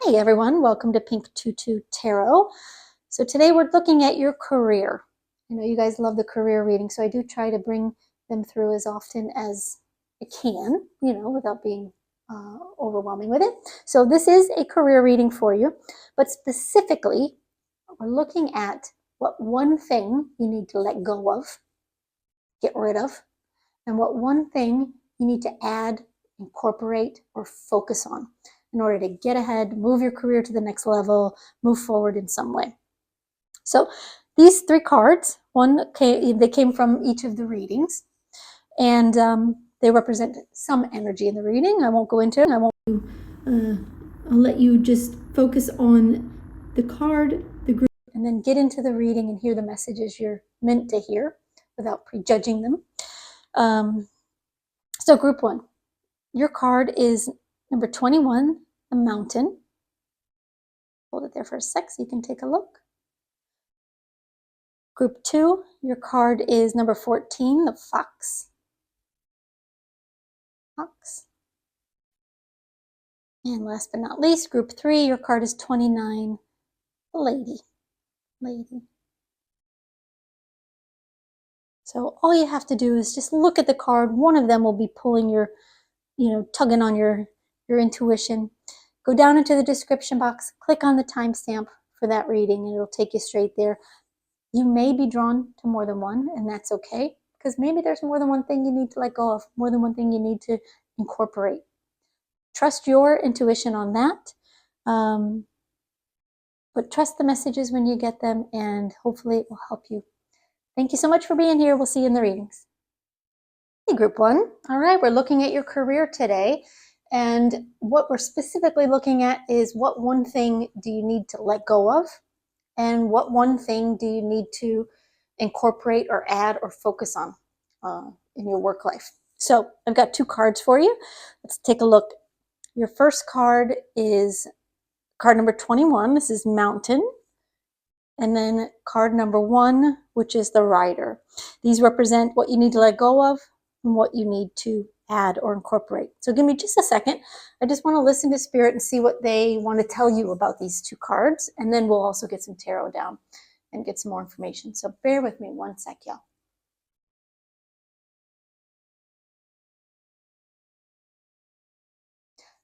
Hey everyone, welcome to Pink Tutu Tarot. So today we're looking at your career. I know you guys love the career reading, so I do try to bring them through as often as I can, without being overwhelming with it. So this is a career reading for you, but specifically, we're looking at what one thing you need to let go of, get rid of, and what one thing you need to add, incorporate, or focus on in order to get ahead, move your career to the next level, move forward in some way. So these three cards, they came from each of the readings, and they represent some energy in the reading. I won't go into it. I'll let you just focus on the card, the group, and then get into the reading and hear the messages you're meant to hear without prejudging them. So group one, your card is number 21, the Mountain. Hold it there for a sec so you can take a look. Group two, your card is number 14, the Fox. And last but not least, group three, your card is 29, the Lady. So all you have to do is just look at the card. One of them will be pulling your, tugging on your intuition. Go down into the description box, click on the timestamp for that reading, and it'll take you straight there. You may be drawn to more than one, and that's okay, because maybe there's more than one thing you need to let go of, more than one thing you need to incorporate. Trust your intuition on that, but trust the messages when you get them, and hopefully it will help you. Thank you so much for being here. We'll see you in the readings. Hey, group one. All right, we're looking at your career today, and what we're specifically looking at is what one thing do you need to let go of, and what one thing do you need to incorporate or add or focus on in your work life. So I've got two cards for you. Let's take a look. Your first card is card number 21. This is Mountain. And then card number 1, which is the Rider. These represent what you need to let go of and what you need to add or incorporate. So give me just a second. I just want to listen to Spirit and see what they want to tell you about these two cards. And then we'll also get some tarot down and get some more information. So bear with me one sec, y'all.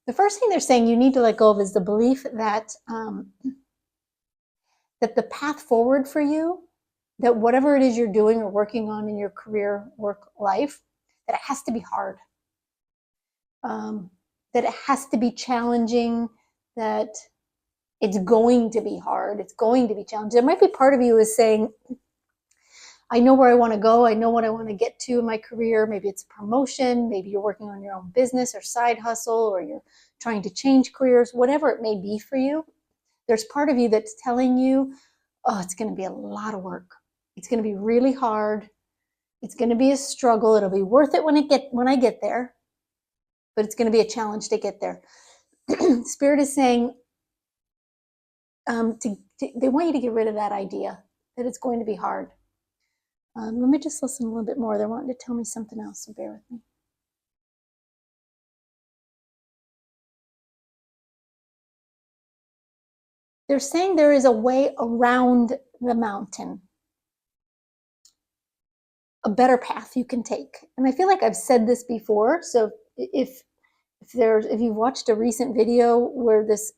The first thing they're saying you need to let go of is the belief that that the path forward for you, that whatever it is you're doing or working on in your career, work life, that it has to be hard, that it has to be challenging, that it's going to be hard, it's going to be challenging. There might be part of you is saying, I know where I want to go, I know what I want to get to in my career. Maybe it's a promotion, maybe you're working on your own business or side hustle, or you're trying to change careers, whatever it may be for you. There's part of you that's telling you, oh, it's going to be a lot of work. It's going to be really hard. It's going to be a struggle. It'll be worth it when I get there, but it's going to be a challenge to get there. Spirit is saying they want you to get rid of that idea that it's going to be hard. Let me just listen a little bit more. They're wanting to tell me something else, so bear with me. They're saying there is a way around the mountain, a better path you can take. And I feel like I've said this before. So if you've watched a recent video where this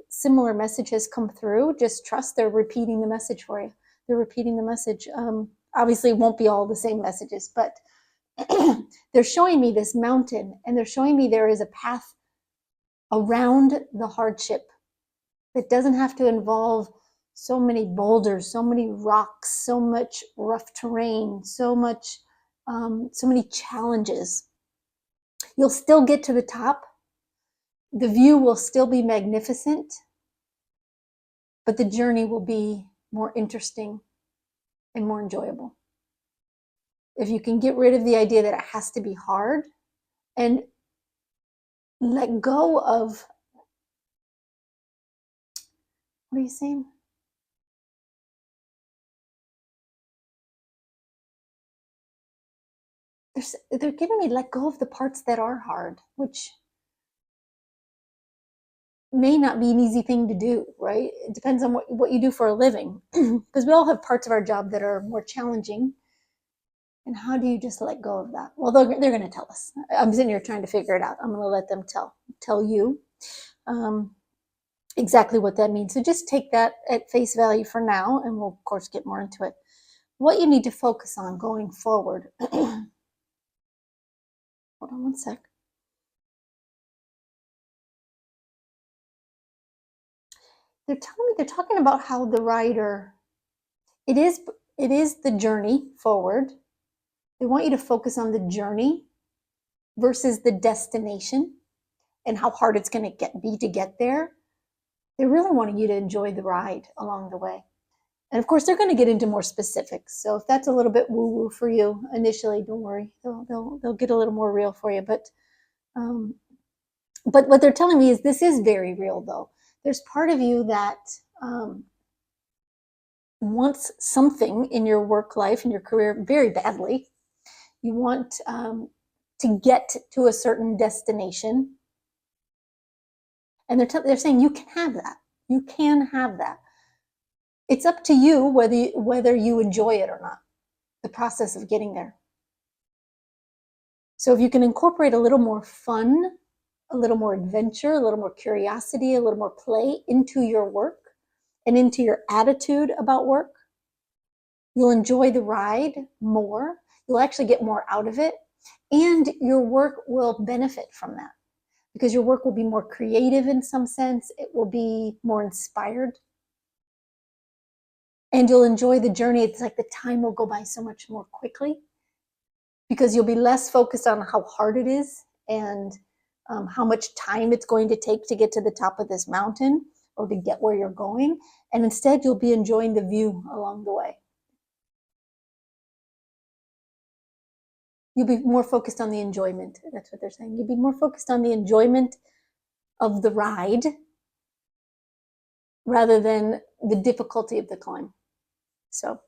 similar message has come through, just trust they're repeating the message for you. They're repeating the message. Obviously, it won't be all the same messages, but they're showing me this mountain, and they're showing me there is a path around the hardship that doesn't have to involve so many boulders, so many rocks, so much rough terrain, so many challenges. You'll still get to the top. The view will still be magnificent, but the journey will be more interesting and more enjoyable. If you can get rid of the idea that it has to be hard and let go of, what are you saying? They're giving me let go of the parts that are hard, which may not be an easy thing to do, right? It depends on what you do for a living, because we all have parts of our job that are more challenging. And how do you just let go of that? Well, they're going to tell us. I'm sitting here trying to figure it out. I'm going to let them tell you exactly what that means. So just take that at face value for now, and we'll of course get more into it. What you need to focus on going forward. Hold on one sec. They're talking about how the rider, it is the journey forward. They want you to focus on the journey versus the destination and how hard it's going to be to get there. They really want you to enjoy the ride along the way. And of course, they're going to get into more specifics. So if that's a little bit woo-woo for you initially, don't worry. They'll get a little more real for you. But what they're telling me is this is very real, though. There's part of you that wants something in your work life, in your career, very badly. You want to get to a certain destination. And they're saying you can have that. You can have that. It's up to you whether you enjoy it or not, the process of getting there. So if you can incorporate a little more fun, a little more adventure, a little more curiosity, a little more play into your work and into your attitude about work, you'll enjoy the ride more. You'll actually get more out of it. And your work will benefit from that because your work will be more creative in some sense. It will be more inspired. And you'll enjoy the journey. It's like the time will go by so much more quickly because you'll be less focused on how hard it is and how much time it's going to take to get to the top of this mountain or to get where you're going. And instead, you'll be enjoying the view along the way. You'll be more focused on the enjoyment. That's what they're saying. You'll be more focused on the enjoyment of the ride rather than the difficulty of the climb. So,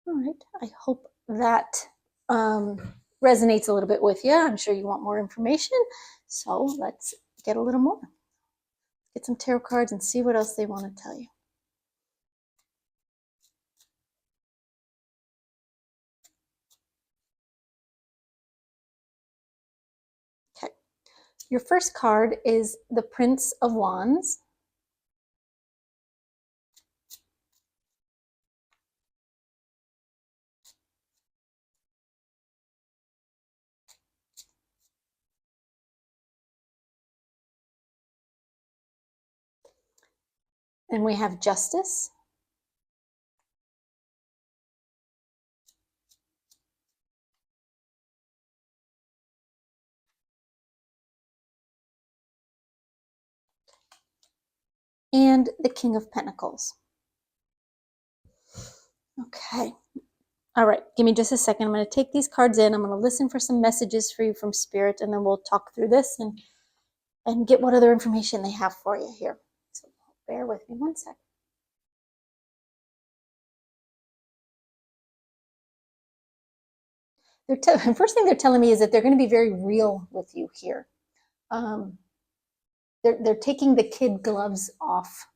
all right. I hope that resonates a little bit with you. I'm sure you want more information. So let's get a little more. Get some tarot cards and see what else they want to tell you. Okay. Your first card is the Prince of Wands. And we have Justice. And the King of Pentacles. Okay. All right. Give me just a second. I'm going to take these cards in. I'm going to listen for some messages for you from Spirit, and then we'll talk through this and get what other information they have for you here. So bear with me one second. The first thing they're telling me is that they're going to be very real with you here. They're taking the kid gloves off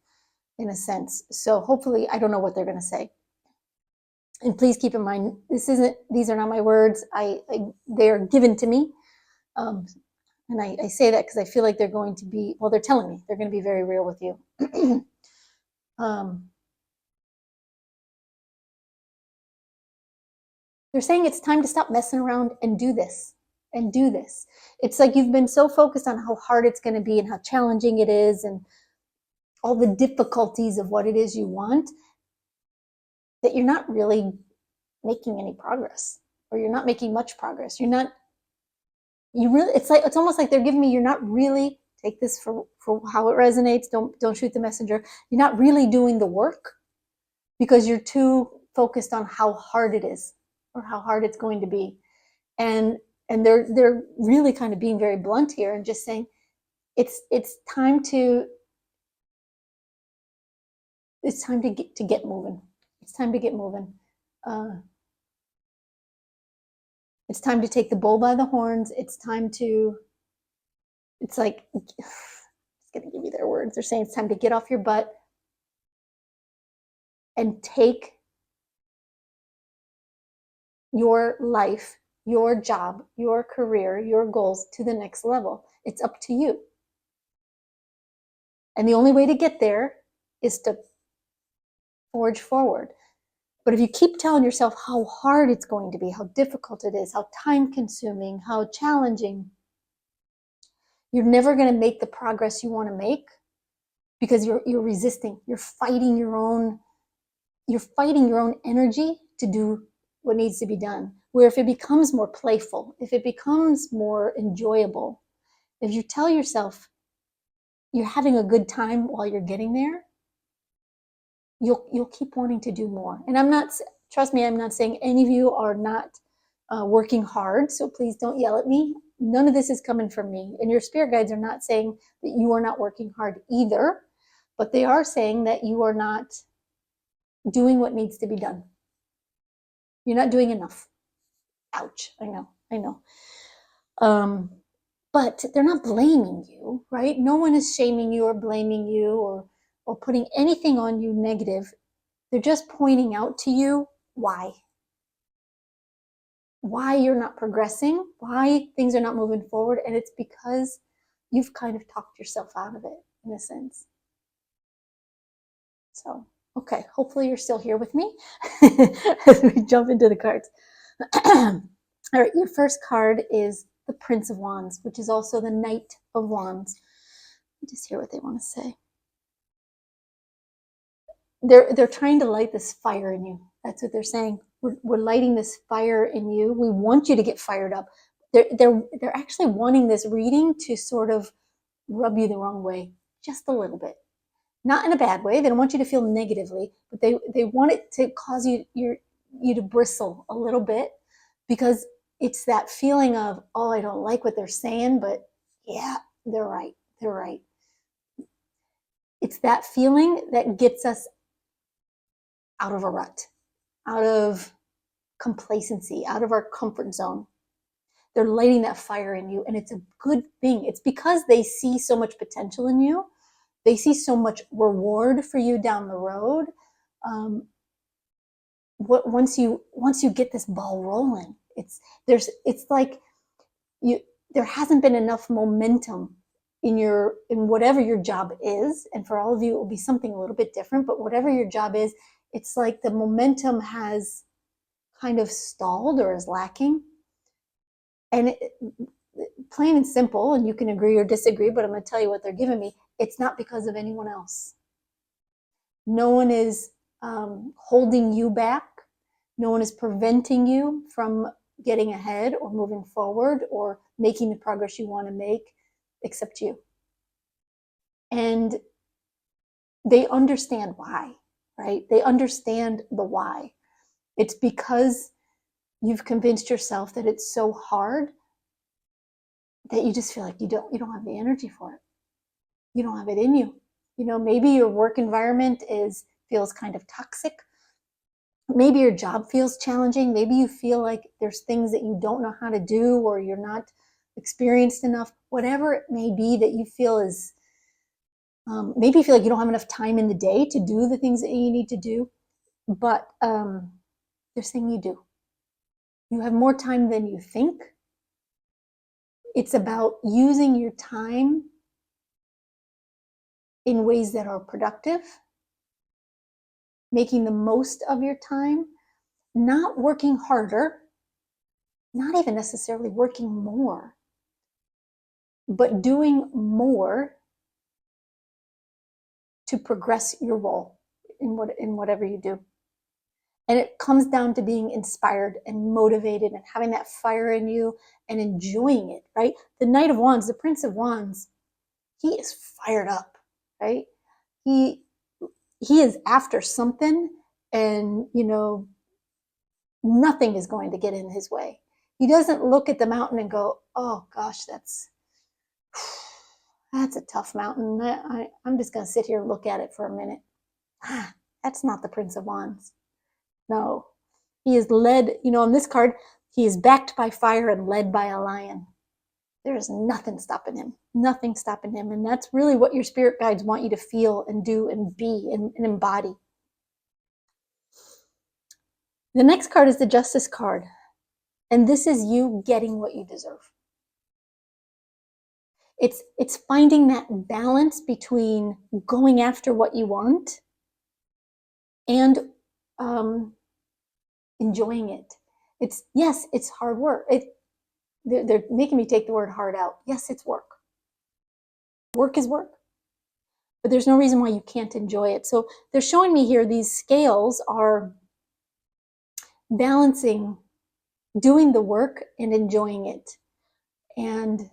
in a sense. So hopefully, I don't know what they're going to say. And please keep in mind, these are not my words. They are given to me. And I say that because I feel like they're going to be, well, they're telling me they're going to be very real with you. They're saying it's time to stop messing around and do this. And do this. It's like you've been so focused on how hard it's going to be and how challenging it is and all the difficulties of what it is you want that you're not really making any progress, or you're not making much progress. It's almost like they're giving me, you're not really, take this for how it resonates. Don't shoot the messenger. You're not really doing the work because you're too focused on how hard it is or how hard it's going to be. And they're really kind of being very blunt here and just saying it's time to get moving. It's time to get moving. It's time to take the bull by the horns. It's time to, it's like going to give you their words. They're saying it's time to get off your butt and take your life, your job, your career, your goals to the next level. It's up to you. And the only way to get there is to forge forward. But if you keep telling yourself how hard it's going to be, how difficult it is, how time consuming, how challenging, you're never going to make the progress you want to make because you're resisting. You're fighting your own energy to do what needs to be done. Where if it becomes more playful, if it becomes more enjoyable, if you tell yourself you're having a good time while you're getting there, you'll keep wanting to do more. And trust me, I'm not saying any of you are not working hard, so please don't yell at me. None of this is coming from me. And your spirit guides are not saying that you are not working hard either, but they are saying that you are not doing what needs to be done. You're not doing enough. Ouch, I know. But they're not blaming you, right? No one is shaming you or blaming you or putting anything on you negative. They're just pointing out to you why you're not progressing, why things are not moving forward. And it's because you've kind of talked yourself out of it in a sense. So, okay, hopefully you're still here with me as we jump into the cards. All right, your first card is the Prince of Wands, which is also the Knight of Wands. Let me just hear what they want to say. They're trying to light this fire in you. That's what they're saying. We're lighting this fire in you. We want you to get fired up. They're actually wanting this reading to sort of rub you the wrong way, just a little bit. Not in a bad way. They don't want you to feel negatively, but they want it to cause you to bristle a little bit, because it's that feeling of, oh, I don't like what they're saying, but yeah, they're right. They're right. It's that feeling that gets us out of a rut, out of complacency, out of our comfort zone. They're lighting that fire in you, and it's a good thing. It's because they see so much potential in you. They see so much reward for you down the road. Once you get this ball rolling, it's like there hasn't been enough momentum in whatever your job is, and for all of you it will be something a little bit different, but whatever your job is, it's like the momentum has kind of stalled or is lacking. And plain and simple, and you can agree or disagree, but I'm going to tell you what they're giving me. It's not because of anyone else. No one is holding you back. No one is preventing you from getting ahead or moving forward or making the progress you want to make, except you. And they understand why, right? They understand the why. It's because you've convinced yourself that it's so hard that you just feel like you don't have the energy for it. You don't have it in you. Maybe your work environment feels kind of toxic. Maybe your job feels challenging. Maybe you feel like there's things that you don't know how to do, or you're not experienced enough. Whatever it may be that you feel is, maybe you feel like you don't have enough time in the day to do the things that you need to do. But they're saying you do. You have more time than you think. It's about using your time in ways that are productive, making the most of your time, not working harder, not even necessarily working more, but doing more to progress your role in whatever you do. And it comes down to being inspired and motivated and having that fire in you and enjoying it, right? The Knight of Wands, the Prince of Wands, he is fired up, right? He is after something, and nothing is going to get in his way. He doesn't look at the mountain and go, oh gosh, that's a tough mountain. I'm just going to sit here and look at it for a minute. That's not the Prince of Wands. No, he is led, on this card, he is backed by fire and led by a lion. There is nothing stopping him, nothing stopping him. And that's really what your spirit guides want you to feel and do and be and embody. The next card is the Justice card. And this is you getting what you deserve. It's finding that balance between going after what you want and enjoying it. Yes, it's hard work. They're making me take the word hard out. Yes, it's work. Work is work. But there's no reason why you can't enjoy it. So they're showing me here these scales are balancing doing the work and enjoying it. And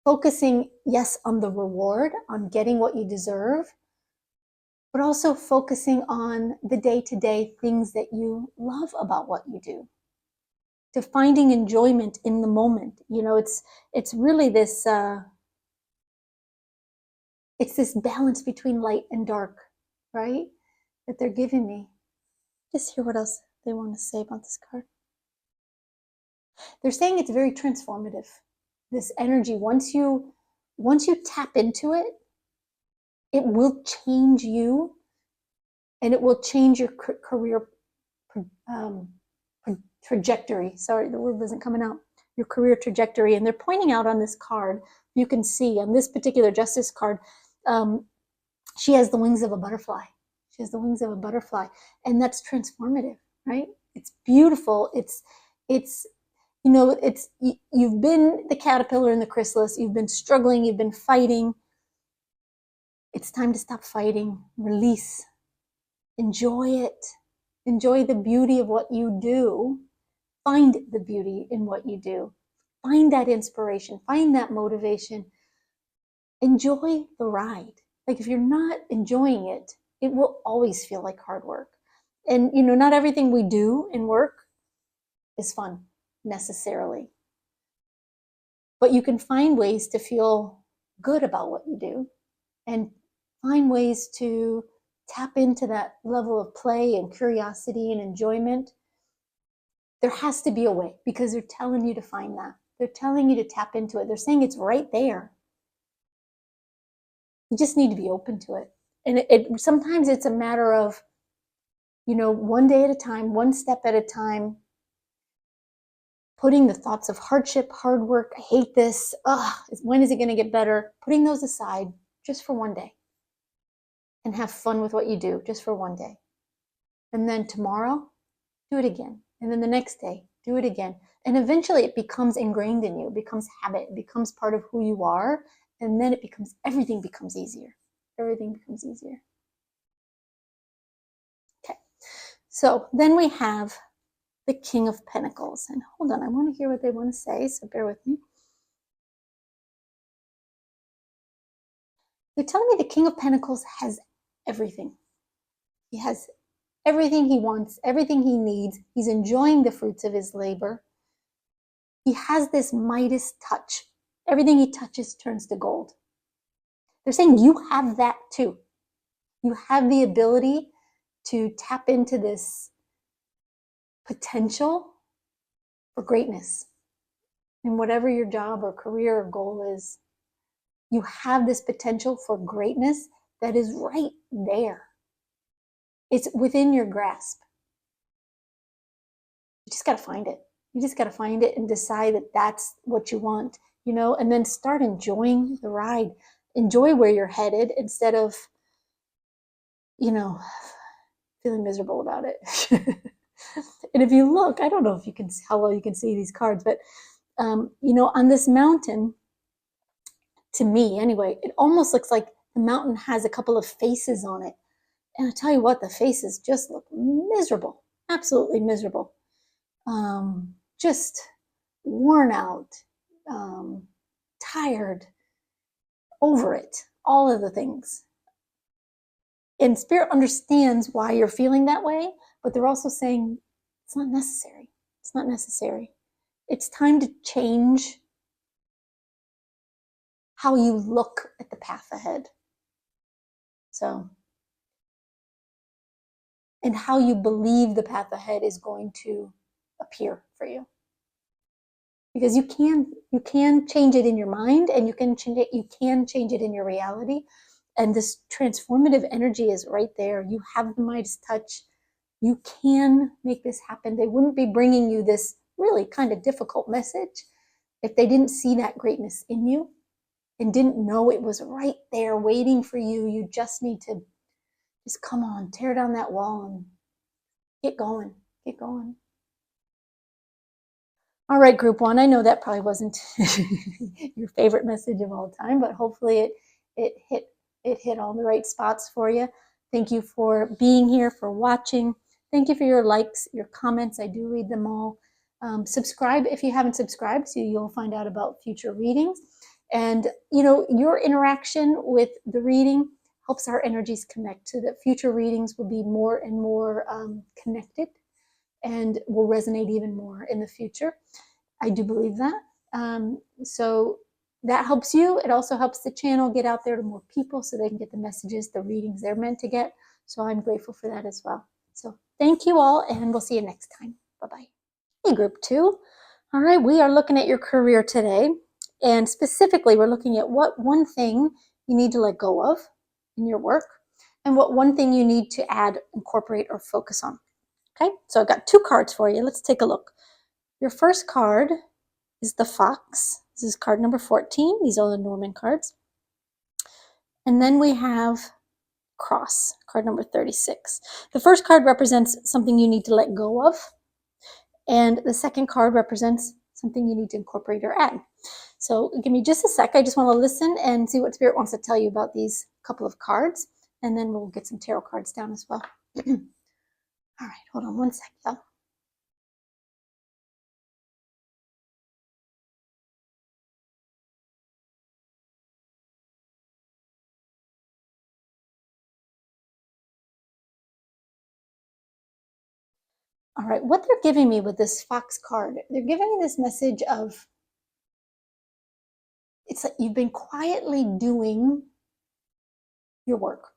focusing, yes, on the reward, on getting what you deserve, but also focusing on the day-to-day things that you love about what you do. To finding enjoyment in the moment. You know, it's really this it's this balance between light and dark, right? That they're giving me. Just hear what else they want to say about this card. They're saying it's very transformative. This energy, once you tap into it, it will change you, and it will change your career trajectory. Sorry, the word wasn't coming out. Your career trajectory. And they're pointing out on this card, you can see on this particular Justice card, she has the wings of a butterfly. She has the wings of a butterfly. And that's transformative, right? It's beautiful. It's you know, you've been the caterpillar and the chrysalis. You've been struggling. You've been fighting. It's time to stop fighting. Release. Enjoy it. Enjoy the beauty of what you do. Find the beauty in what you do. Find that inspiration. Find that motivation. Enjoy the ride. Like if you're not enjoying it, it will always feel like hard work. And you know, not everything we do in work is fun necessarily. But you can find ways to feel good about what you do and find ways to tap into that level of play and curiosity and enjoyment. There has to be a way because they're telling you to find that. They're telling you to tap into it. They're saying it's right there. You just need to be open to it. And sometimes it's a matter of, you know, one day at a time, one step at a time, putting the thoughts of hardship, hard work, I hate this, when is it going to get better? Putting those aside just for one day and have fun with what you do just for one day. And then tomorrow, do it again. And then the next day, do it again. And eventually it becomes ingrained in you, it becomes habit, it becomes part of who you are. And then everything becomes easier. Everything becomes easier. Okay. So then we have the King of Pentacles. And hold on, I want to hear what they want to say, so bear with me. They're telling me the King of Pentacles has everything. He has everything he wants, everything he needs. He's enjoying the fruits of his labor. He has this Midas touch. Everything he touches turns to gold. They're saying you have that too. You have the ability to tap into this potential for greatness in whatever your job or career or goal is. You have this potential for greatness that is right there. It's within your grasp. You just got to find it. You just got to find it and decide that that's what you want, you know, and then start enjoying the ride. Enjoy where you're headed instead of, you know, feeling miserable about it. And if you look, I don't know if you can, how well you can see these cards, but, you know, on this mountain, to me anyway, it almost looks like the mountain has a couple of faces on it. And I tell you what, the faces just look miserable, absolutely miserable. Just worn out, tired, over it, all of the things. And Spirit understands why you're feeling that way, but they're also saying it's not necessary. It's not necessary. It's time to change how you look at the path ahead. So, and how you believe the path ahead is going to appear for you. because you can change it in your mind, and you can change it in your reality. And this transformative energy is right there. You have the Midas touch. You can make this happen. They wouldn't be bringing you this really kind of difficult message if they didn't see that greatness in you and didn't know it was right there waiting for you. You just need to just come on, tear down that wall and get going. Get going. All right, group one. I know that probably wasn't your favorite message of all time, but hopefully it hit all the right spots for you. Thank you for being here, for watching. Thank you for your likes, your comments. I do read them all. Subscribe if you haven't subscribed, so you'll find out about future readings. And your interaction with the reading helps our energies connect, so that future readings will be more and more connected and will resonate even more in the future. I do believe that. So that helps you. It also helps the channel get out there to more people so they can get the messages, the readings they're meant to get. So I'm grateful for that as well. So thank you all, and we'll see you next time. Bye-bye. Hey, group two. All right, we are looking at your career today. And specifically, we're looking at what one thing you need to let go of in your work and what one thing you need to add, incorporate, or focus on. Okay, so I've got two cards for you. Let's take a look. Your first card is the Fox. This is card number 14. These are the Norman cards. And then we have Cross, card number 36. The first card represents something you need to let go of. And the second card represents something you need to incorporate or add. So give me just a sec. I just want to listen and see what Spirit wants to tell you about these couple of cards. And then we'll get some tarot cards down as well. All right, hold on one sec, y'all. All right, what they're giving me with this Fox card, they're giving me this message of, it's like you've been quietly doing your work.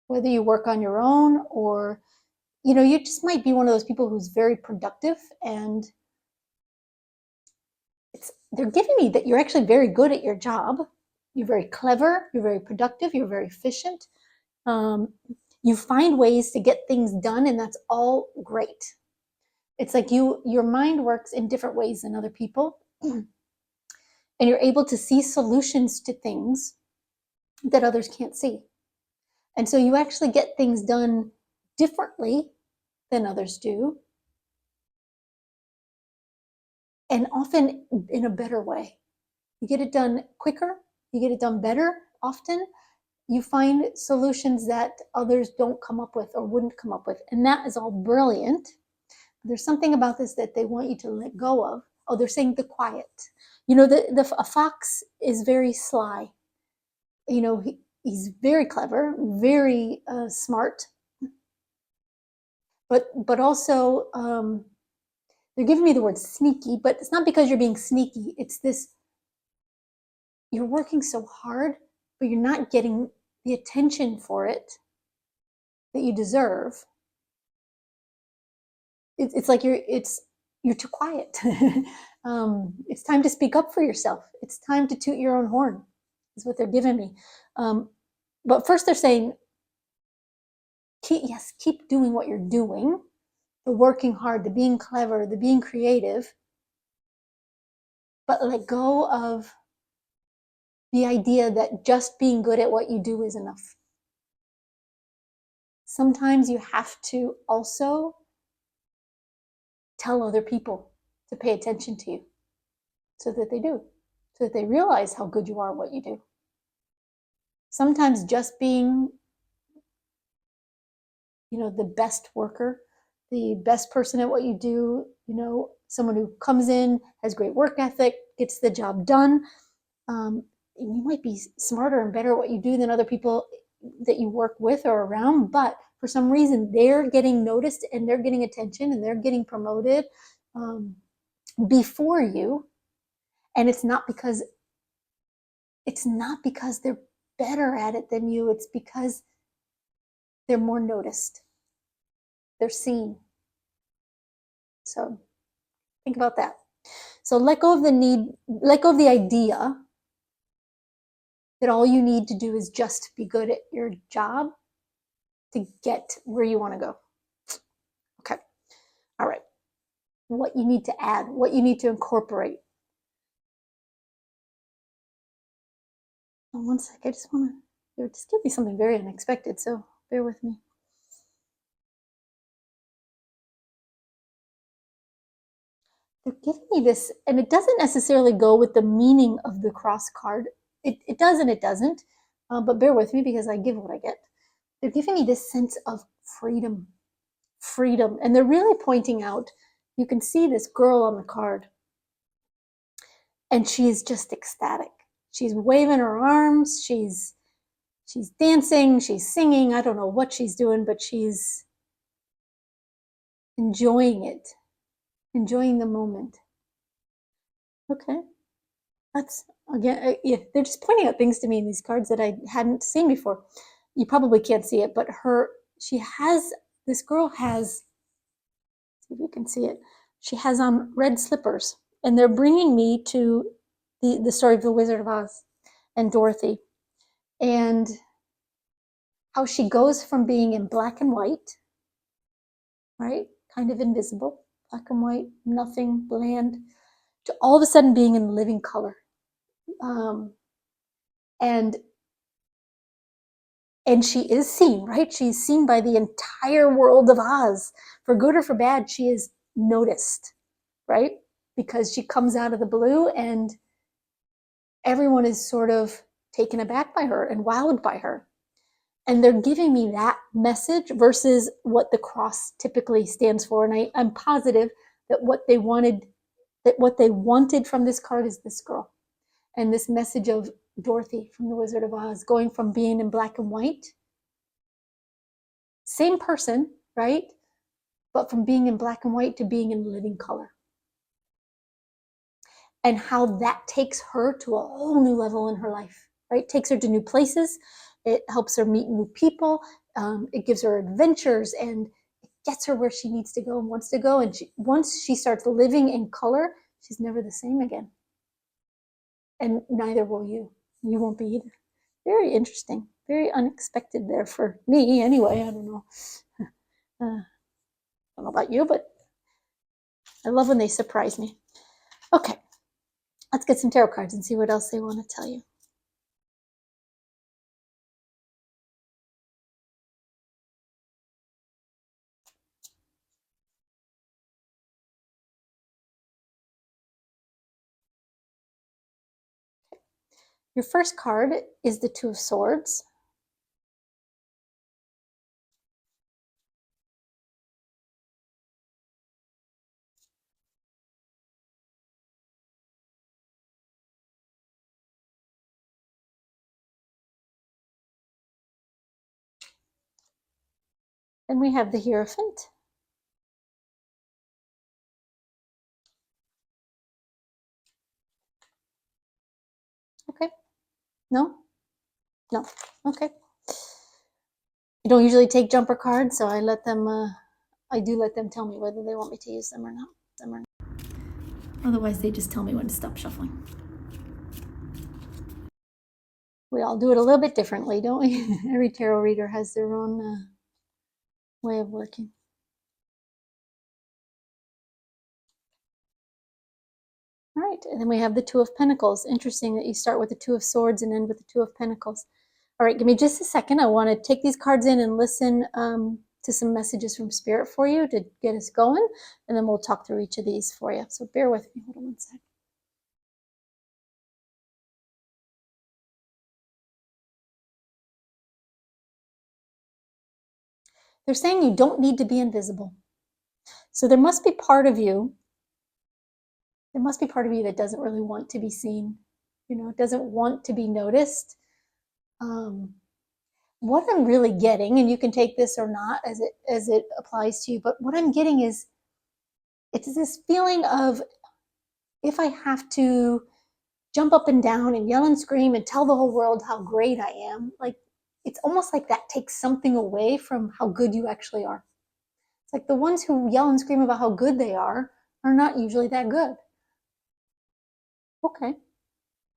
Whether you work on your own or, you just might be one of those people who's very productive, and they're giving me that you're actually very good at your job. You're very clever, you're very productive, you're very efficient. You find ways to get things done, and that's all great. It's like your mind works in different ways than other people. And you're able to see solutions to things that others can't see. And so you actually get things done differently than others do, and often in a better way. You get it done quicker, you get it done better often. You find solutions that others don't come up with or wouldn't come up with, and that is all brilliant. There's something about this that they want you to let go of. Oh, they're saying the quiet. A fox is very sly. He's very clever, very smart, but also they're giving me the word sneaky, but it's not because you're being sneaky. It's this, you're working so hard, but you're not getting the attention for it that you deserve. It's like you're too quiet. It's time to speak up for yourself. It's time to toot your own horn, is what they're giving me. But first they're saying, keep doing what you're doing, the working hard, the being clever, the being creative, but let go of the idea that just being good at what you do is enough. Sometimes you have to also tell other people to pay attention to you so that they do, so that they realize how good you are at what you do. Sometimes just being, the best worker, the best person at what you do, someone who comes in, has great work ethic, gets the job done. You might be smarter and better at what you do than other people that you work with or around, but for some reason they're getting noticed and they're getting attention and they're getting promoted before you. And it's not because they're better at it than you. It's because they're more noticed. They're seen. So Think about that. So let go of the need, let go of the idea that all you need to do is just be good at your job to get where you want to go. Okay. All right. What you need to add, what you need to incorporate. Oh, one sec. I just want to just give me something very unexpected, so bear with me. They're giving me this, and it doesn't necessarily go with the meaning of the cross card. It does and it doesn't, but bear with me because I give what I get. They're giving me this sense of freedom, freedom, and they're really pointing out, you can see this girl on the card, and she is just ecstatic. She's waving her arms, she's dancing, she's singing, I don't know what she's doing, but she's enjoying it, enjoying the moment. Okay. That's again, yeah, they're just pointing out things to me in these cards that I hadn't seen before. You probably can't see it, but this girl has, see if you can see it. She has on red slippers, and they're bringing me to the story of the Wizard of Oz and Dorothy, and how she goes from being in black and white, right, kind of invisible, black and white, nothing, bland, to all of a sudden being in living color. And she is seen, right? She's seen by the entire world of Oz. For good or for bad, she is noticed, right? Because she comes out of the blue and everyone is sort of taken aback by her and wowed by her. And they're giving me that message versus what the cross typically stands for. And I'm positive that what they wanted from this card is this girl. And this message of Dorothy from the Wizard of Oz going from being in black and white, same person, right? But from being in black and white to being in living color. And how that takes her to a whole new level in her life, right? Takes her to new places. It helps her meet new people. It gives her adventures and it gets her where she needs to go and wants to go. And once she starts living in color, she's never the same again. And neither will you. You won't be either. Very interesting. Very unexpected there for me anyway. I don't know. I don't know about you, but I love when they surprise me. Okay, let's get some tarot cards and see what else they want to tell you. Your first card is the Two of Swords. Then we have the Hierophant. Okay. No? No. Okay. I don't usually take jumper cards, so I do let them tell me whether they want me to use them or not. Otherwise, they just tell me when to stop shuffling. We all do it a little bit differently, don't we? Every tarot reader has their own way of working. All right, and then we have the Two of Pentacles. Interesting that you start with the Two of Swords and end with the Two of Pentacles. All right, give me just a second. I want to take these cards in and listen to some messages from Spirit for you to get us going, and then we'll talk through each of these for you. So bear with me. Hold on one sec. They're saying you don't need to be invisible. So there must be part of you that doesn't really want to be seen, doesn't want to be noticed. What I'm really getting, and you can take this or not as it applies to you, but what I'm getting is it's this feeling of, if I have to jump up and down and yell and scream and tell the whole world how great I am, like, it's almost like that takes something away from how good you actually are. It's like the ones who yell and scream about how good they are are not usually that good. Okay,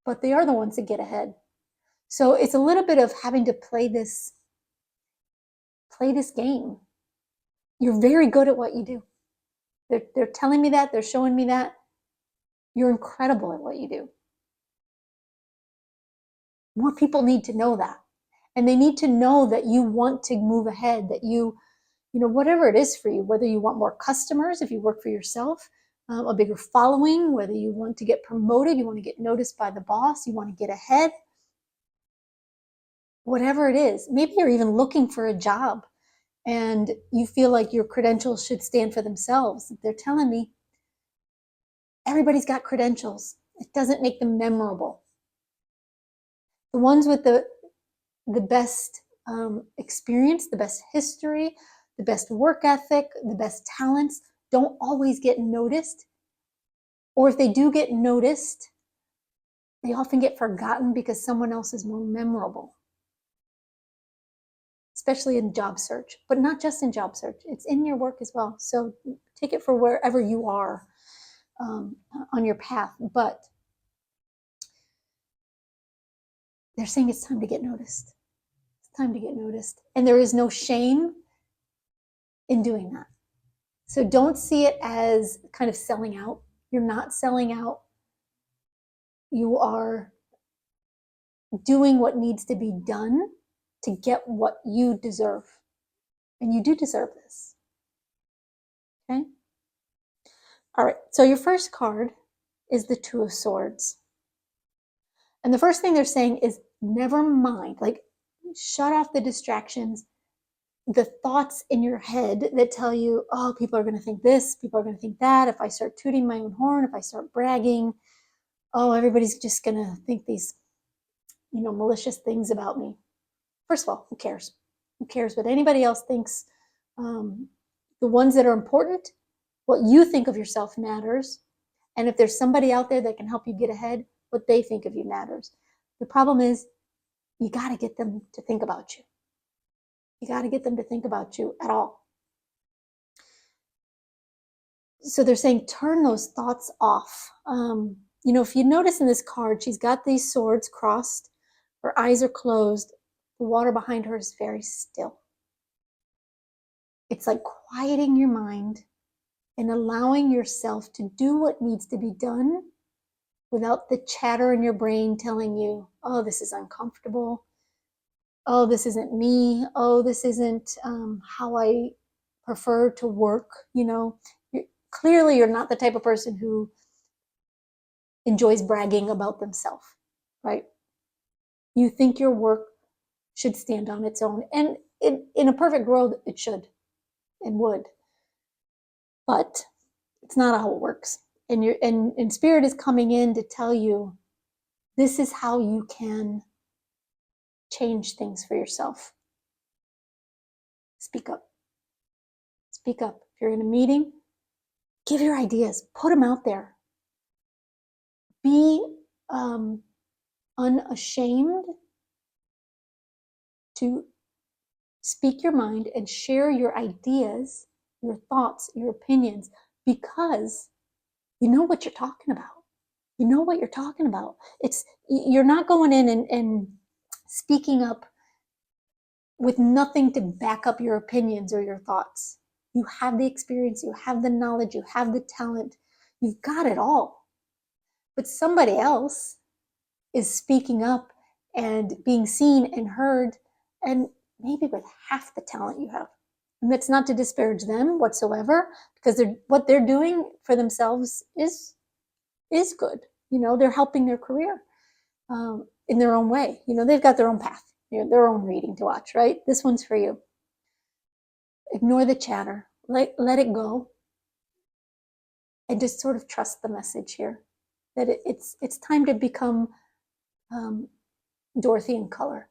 but they are the ones that get ahead. So it's a little bit of having to play this game. You're very good at what you do. They're telling me that, they're showing me that. You're incredible at what you do. More people need to know that. And they need to know that you want to move ahead, that you know, whatever it is for you, whether you want more customers, if you work for yourself, a bigger following, whether you want to get promoted, you want to get noticed by the boss, you want to get ahead, whatever it is. Maybe you're even looking for a job and you feel like your credentials should stand for themselves. They're telling me everybody's got credentials. It doesn't make them memorable. The ones with the best experience, the best history, the best work ethic, the best talents don't always get noticed. Or if they do get noticed, they often get forgotten because someone else is more memorable, especially in job search, but not just in job search. It's in your work as well. So take it for wherever you are on your path. But they're saying it's time to get noticed. It's time to get noticed. And there is no shame in doing that. So don't see it as kind of selling out. You're not selling out. You are doing what needs to be done to get what you deserve. And you do deserve this. Okay? All right. So your first card is the Two of Swords. And the first thing they're saying is never mind. Like, shut off the distractions, the thoughts in your head that tell you, oh, people are going to think this, people are going to think that. If I start tooting my own horn, if I start bragging, oh, everybody's just going to think these, malicious things about me. First of all, who cares? Who cares what anybody else thinks? The ones that are important, what you think of yourself matters. And if there's somebody out there that can help you get ahead, what they think of you matters. The problem is you got to get them to think about you. You got to get them to think about you at all. So they're saying turn those thoughts off. If you notice in this card, she's got these swords crossed. Her eyes are closed. The water behind her is very still. It's like quieting your mind and allowing yourself to do what needs to be done without the chatter in your brain telling you, oh, this is uncomfortable. Oh, this isn't me. Oh, this isn't how I prefer to work. Clearly you're not the type of person who enjoys bragging about themselves, right? You think your work should stand on its own. And in a perfect world, it should and would. But it's not how it works. And Spirit is coming in to tell you this is how you can change things for yourself. Speak up. Speak up. If you're in a meeting, give your ideas. Put them out there. Be unashamed to speak your mind and share your ideas, your thoughts, your opinions, because you know what you're talking about. You know what you're talking about. You're not going in and speaking up with nothing to back up your opinions or your thoughts. You have the experience, you have the knowledge, you have the talent, you've got it all. But somebody else is speaking up and being seen and heard, and maybe with half the talent you have. And that's not to disparage them whatsoever, because what they're doing for themselves is good. They're helping their career in their own way. They've got their own path, their own reading to watch, right? This one's for you. Ignore the chatter. Let it go. And just sort of trust the message here that it's time to become Dorothy in color.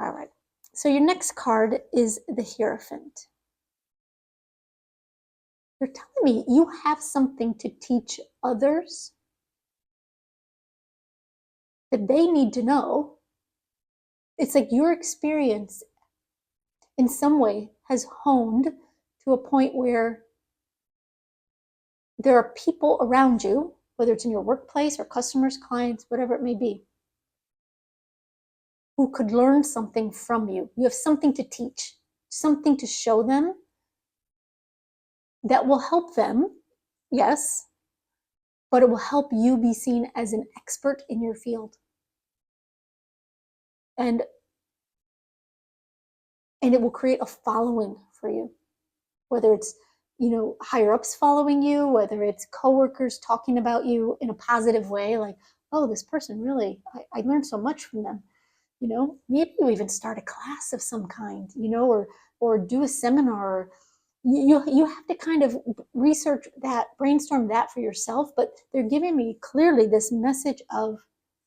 All right. So your next card is the Hierophant. You're telling me you have something to teach others that they need to know. It's like your experience in some way has honed to a point where there are people around you, whether it's in your workplace or customers, clients, whatever it may be, who could learn something from you. You have something to teach, something to show them that will help them, yes, but it will help you be seen as an expert in your field. And it will create a following for you, whether it's higher ups following you, whether it's coworkers talking about you in a positive way, like, oh, this person really, I learned so much from them. Maybe you even start a class of some kind, or do a seminar. You have to kind of research that, brainstorm that for yourself, but they're giving me clearly this message of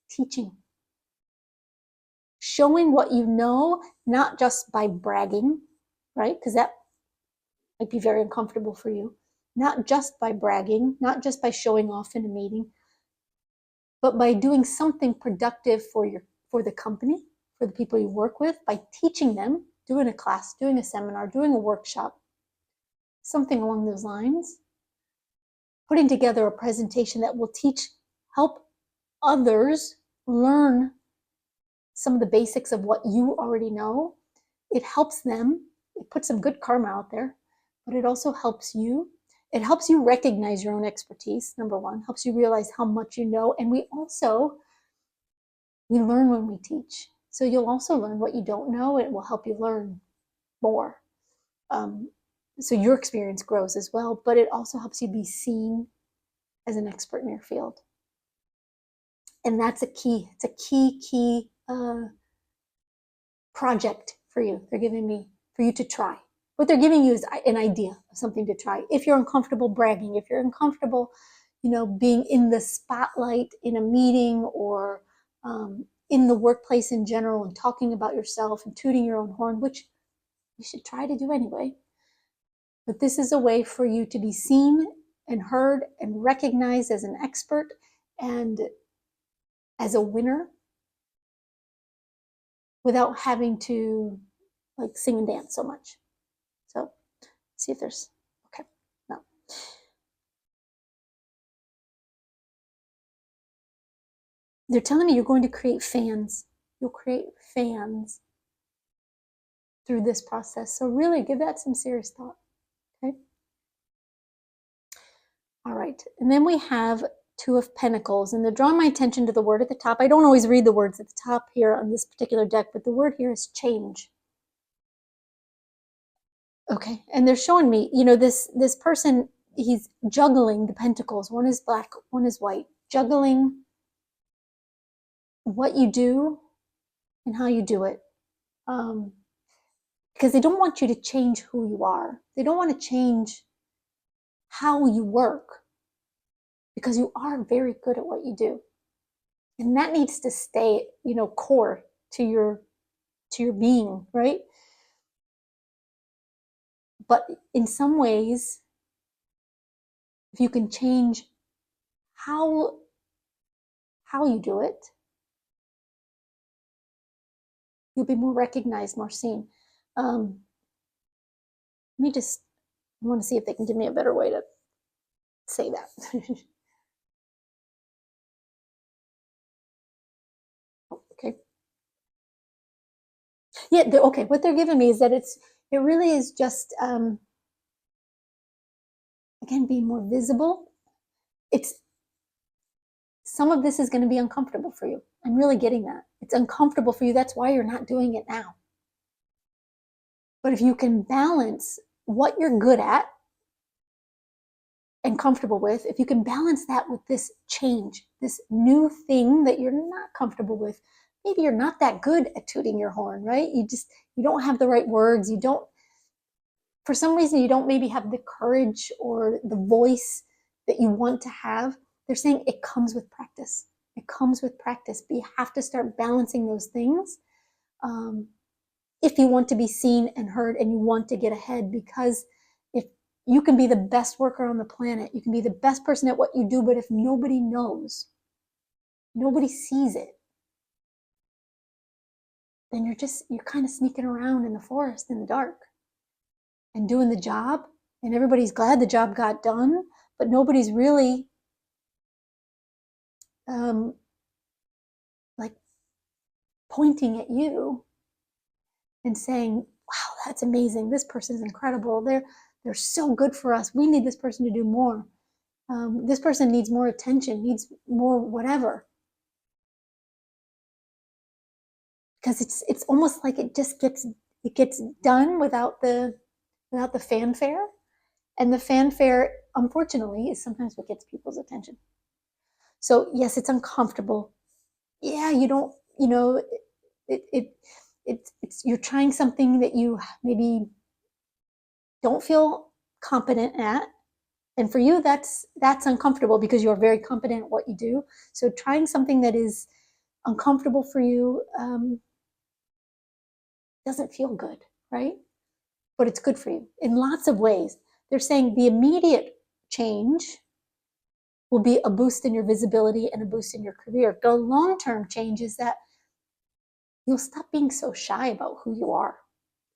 teaching, showing what you know, not just by bragging, right? Because that might be very uncomfortable for you. Not just by bragging, not just by showing off in a meeting, but by doing something productive for the company, for the people you work with, by teaching them, doing a class, doing a seminar, doing a workshop, something along those lines, putting together a presentation that will help others learn some of the basics of what you already know. It helps them, it puts some good karma out there, but it also helps you. It helps you recognize your own expertise, number one, helps you realize how much you know. And we learn when we teach. So you'll also learn what you don't know, and it will help you learn more. So your experience grows as well, but it also helps you be seen as an expert in your field. And that's it's a key project for you. They're giving me for you to try. What they're giving you is an idea of something to try. If you're uncomfortable bragging, if you're uncomfortable, being in the spotlight in a meeting or in the workplace in general and talking about yourself and tooting your own horn, which you should try to do anyway. But this is a way for you to be seen and heard and recognized as an expert and as a winner without having to like sing and dance so much. So see if there's, okay, no. They're telling me you're going to create fans. You'll create fans through this process. So really give that some serious thought, okay? All right, and then we have Two of Pentacles, and they're drawing my attention to the word at the top. I don't always read the words at the top here on this particular deck, but the word here is change. Okay, and they're showing me, this person, he's juggling the pentacles. One is black, one is white, juggling what you do and how you do it. Because they don't want you to change who you are. They don't want to change how you work, because you are very good at what you do. And that needs to stay, core to your being, right? But in some ways, if you can change how you do it, you'll be more recognized, more seen. Let me just, I want to see if they can give me a better way to say that. Okay. Yeah, okay, what they're giving me is that it really is just, again, being more visible. Some of this is going to be uncomfortable for you. I'm really getting that. It's uncomfortable for you. That's why you're not doing it now. But if you can balance what you're good at and comfortable with, if you can balance that with this change, this new thing that you're not comfortable with, maybe you're not that good at tooting your horn, right? You don't have the right words. For some reason, you don't maybe have the courage or the voice that you want to have. They're saying it comes with practice. It comes with practice, but you have to start balancing those things if you want to be seen and heard and you want to get ahead. Because if you can be the best worker on the planet, you can be the best person at what you do, but if nobody knows, nobody sees it, then you're kind of sneaking around in the forest in the dark. and doing the job, and everybody's glad the job got done, but nobody's really like pointing at you and saying, wow, that's amazing. This person's incredible. They're so good for us. We need this person to do more. This person needs more attention, needs more whatever. Because it's almost like it gets done without the fanfare. And the fanfare, unfortunately, is sometimes what gets people's attention. So yes, it's uncomfortable. Yeah, you don't, it's you're trying something that you maybe don't feel competent at. And for you, that's uncomfortable because you're very competent at what you do. So trying something that is uncomfortable for you doesn't feel good, right? But it's good for you in lots of ways. They're saying the immediate change will be a boost in your visibility and a boost in your career. The long-term change is that you'll stop being so shy about who you are.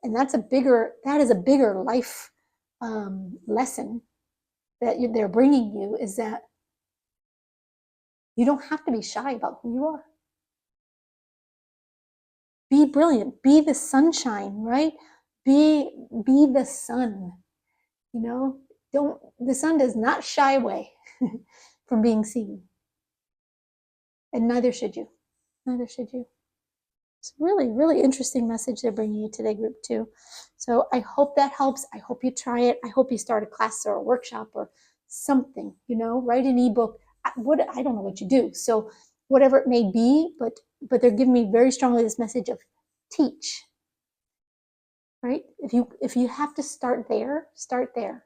And that is a bigger life lesson that they're bringing you, is that you don't have to be shy about who you are. Be brilliant, be the sunshine, right? Be the sun, the sun does not shy away from being seen. And neither should you. Neither should you. It's a really, really interesting message they're bringing you today, group 2. So I hope that helps. I hope you try it. I hope you start a class or a workshop or something, write an ebook. I don't know what you do. So whatever it may be, but they're giving me very strongly this message of teach, right? If you have to start there, start there.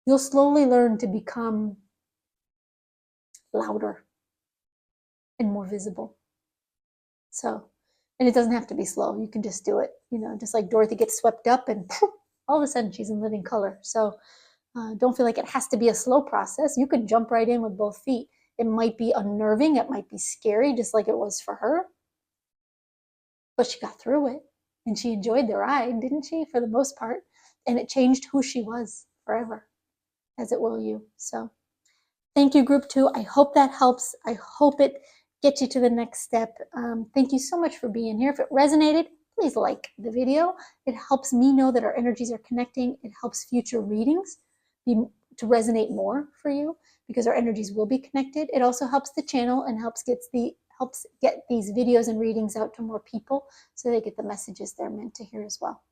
You'll slowly learn to become louder and more visible. So, and it doesn't have to be slow. You can just do it, just like Dorothy gets swept up and all of a sudden she's in living color. So don't feel like it has to be a slow process. You can jump right in with both feet. It might be unnerving. It might be scary, just like it was for her. But she got through it and she enjoyed the ride, didn't she, for the most part? And it changed who she was forever, as it will you. So thank you, group 2. I hope that helps. I hope it gets you to the next step. Thank you so much for being here. If it resonated, please like the video. It helps me know that our energies are connecting. It helps future readings to resonate more for you because our energies will be connected. It also helps the channel and helps get these videos and readings out to more people so they get the messages they're meant to hear as well.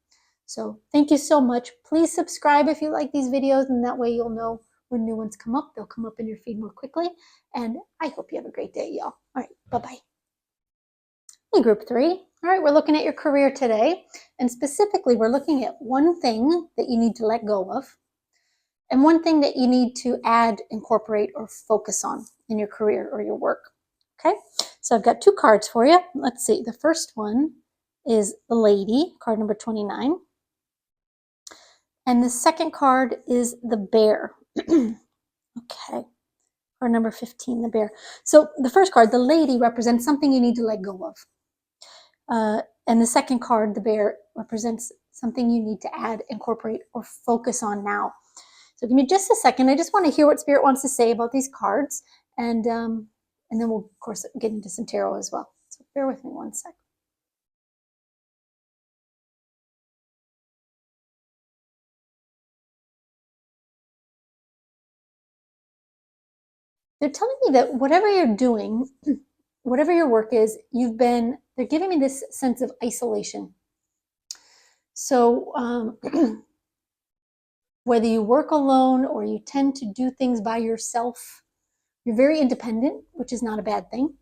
So thank you so much. Please subscribe if you like these videos, and that way you'll know when new ones come up. They'll come up in your feed more quickly. And I hope you have a great day, y'all. All right, bye-bye. Hey, group 3. All right, we're looking at your career today. And specifically, we're looking at one thing that you need to let go of and one thing that you need to add, incorporate, or focus on in your career or your work. Okay, so I've got 2 cards for you. Let's see. The first one is the Lady, card number 29. And the second card is the Bear. Okay, card number 15, the Bear. So the first card, the Lady, represents something you need to let go of. And the second card, the Bear, represents something you need to add, incorporate, or focus on now. So give me just a second. I just want to hear what Spirit wants to say about these cards. And then we'll, of course, get into some tarot as well. So bear with me one sec. They're telling me that whatever you're doing, whatever your work is, they're giving me this sense of isolation. So whether you work alone or you tend to do things by yourself, you're very independent, which is not a bad thing.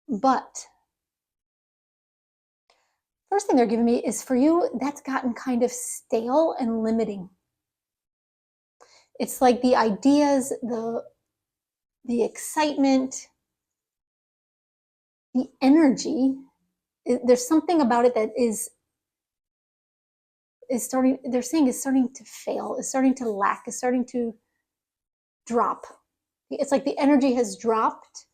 But first thing they're giving me is for you, that's gotten kind of stale and limiting. It's like the ideas, the excitement, the energy, there's something about it that is starting, they're saying is starting to fail, is starting to lack, is starting to drop. It's like the energy has dropped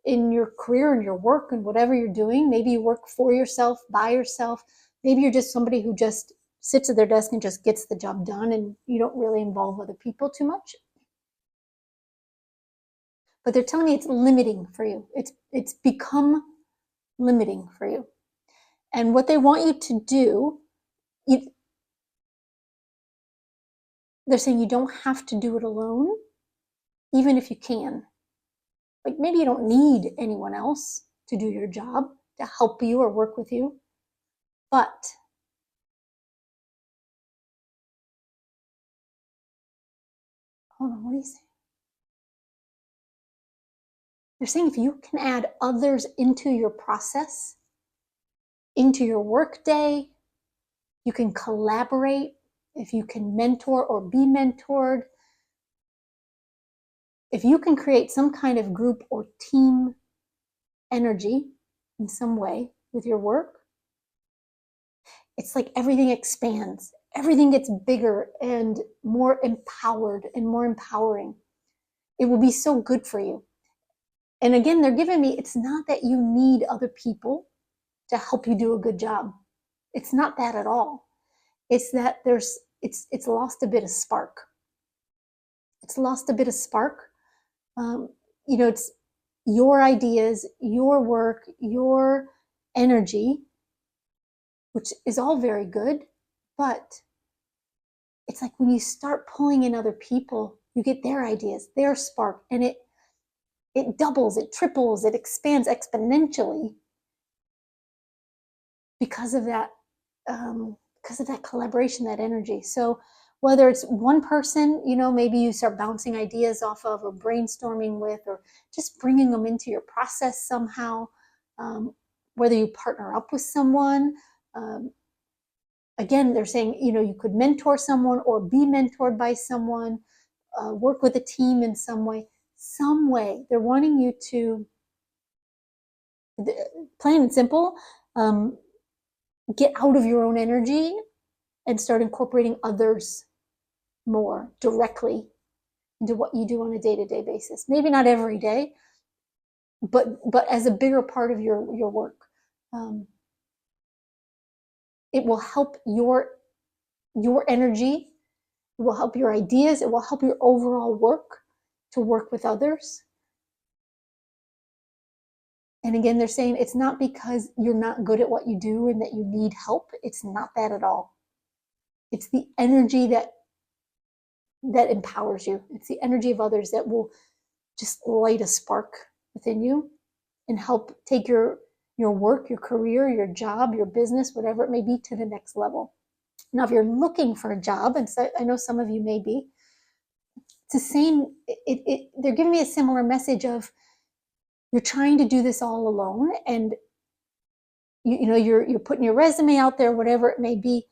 in your career and your work and whatever you're doing. Maybe you work for yourself, by yourself. Maybe you're just somebody who just sits at their desk and just gets the job done, and you don't really involve other people too much. But they're telling me it's limiting for you. It's become limiting for you. And what they want you to do, they're saying you don't have to do it alone, even if you can. Like maybe you don't need anyone else to do your job, to help you or work with you, but hold on, what are you saying? They're saying if you can add others into your process, into your workday, you can collaborate, if you can mentor or be mentored, if you can create some kind of group or team energy in some way with your work, it's like everything expands. Everything gets bigger and more empowered and more empowering. It will be so good for you. And again, they're giving me, it's not that you need other people to help you do a good job. It's not that at all. It's that it's lost a bit of spark. It's lost a bit of spark. It's your ideas, your work, your energy, which is all very good, but it's like when you start pulling in other people, you get their ideas, their spark, and it doubles, it triples, it expands exponentially because of that collaboration, that energy. So whether it's one person, maybe you start bouncing ideas off of or brainstorming with, or just bringing them into your process somehow, whether you partner up with someone. Again, they're saying, you could mentor someone or be mentored by someone, work with a team in some way. They're wanting you to, plain and simple, get out of your own energy and start incorporating others more directly into what you do on a day-to-day basis. Maybe not every day, but as a bigger part of your work. It will help your energy. It will help your ideas. It will help your overall work to work with others. And again, they're saying it's not because you're not good at what you do and that you need help. It's not that at all. It's the energy that empowers you. It's the energy of others that will just light a spark within you and help take your work, your career, your job, your business, whatever it may be, to the next level. Now, if you're looking for a job, and so I know some of you may be, it's the same. They're giving me a similar message of you're trying to do this all alone, and you're putting your resume out there, whatever it may be,